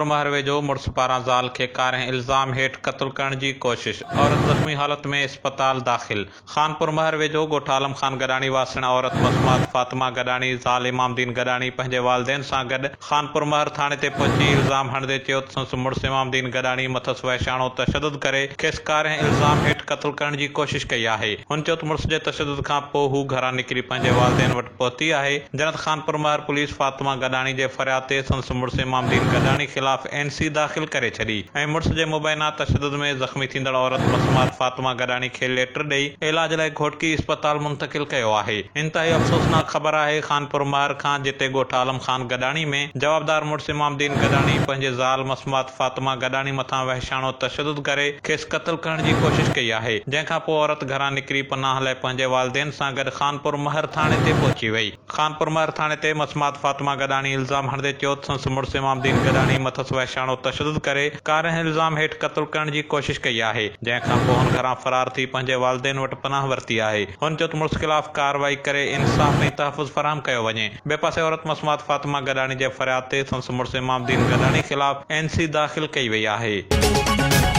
खानपुर महर वेझो मुड़ुस पारां ज़ाल खे कार ऐं इल्ज़ाम हेठि क़त्ल करण जी कोशिश, औरत ज़ख़्मी हालत में इस्पताल दाख़िल। खानपुर महर वेझो ॻोठ आलम ख़ान गॾाणी वासण औरत मसमात फातिमा गॾाणी ज़ाल इमामदीन गॾाणी पंहिंजे वालिदैन सां गॾु खानपुर महर थाणे ते पहुची इल्ज़ाम हणंदे चयो त संदसि मुड़ुस इमामदीन गॾाणी मथसि वहशाणो तशदुद करे खेसि कार ऐं इल्ज़ाम हेठि क़त्ल करण जी कोशिश कई आहे। हुन चयो त मुड़ुस जे तशदुद खां पोइ हू घरां निकिरी पंहिंजे वालिदैन वटि पहुती आहे। जनत खानपुर महर पुलिस फातिमा गॾाणी जे फरियाद ते संदसि मुड़ुस इमामदीन गॾाणी ख़िलाफ़ NC दाख़िल करे छॾी ऐं मुड़ुस जे मुबैना तशदुद में ज़ख़्मी थींदड़ औरत मसमात फातिमा गॾाणी खे लेटर ॾेई इलाज लाइ घोटकी इस्पताल मुंतक़िल कयो आहे। इंतहाई अफ़सोसनाक ख़बर आहे खानपुर महर खां, जिते ॻोठ आलम ख़ान गॾाणी में जवाबदार मुड़ुस इमामदीन गॾाणी पंहिंजे ज़ाल मसमात फातिमा गॾाणी मथां वहशाणो तशदुद करे खेसि क़त्ल करण जी कोशिश कई आहे, जंहिंखां पोइ औरत घरां निकिरी पनाह लाइ पंहिंजे वालिदैन सां गॾु खानपुर महर थाणे ते पहुची वई। खानपुर महर थाणे ते मसमात फातिमा गॾाणी इल्ज़ाम हणंदे चयो त संदसि मुड़ुस इमामदीन गॾाणी मथसि वहशाणो तशदुद करे कार ऐं इल्ज़ाम हेठि क़त्ल करण जी कोशिश कई आहे, जंहिंखां पोइ हुन घरां फरार थी पंहिंजे वालिदैन वटि पनाह वरिती आहे। हुन चयो त मुड़ुस ख़िलाफ़ कार्रवाई करे इंसाफ़ ऐं तहफ़ुज़ फराहम कयो वञे। ॿिए पासे औरत मसमात फातिमा गॾाणी जे फरियाद ते संदसि मुड़ुस इमामदीन गॾाणी ख़िलाफ़ NC दाख़िल कई वई आहे।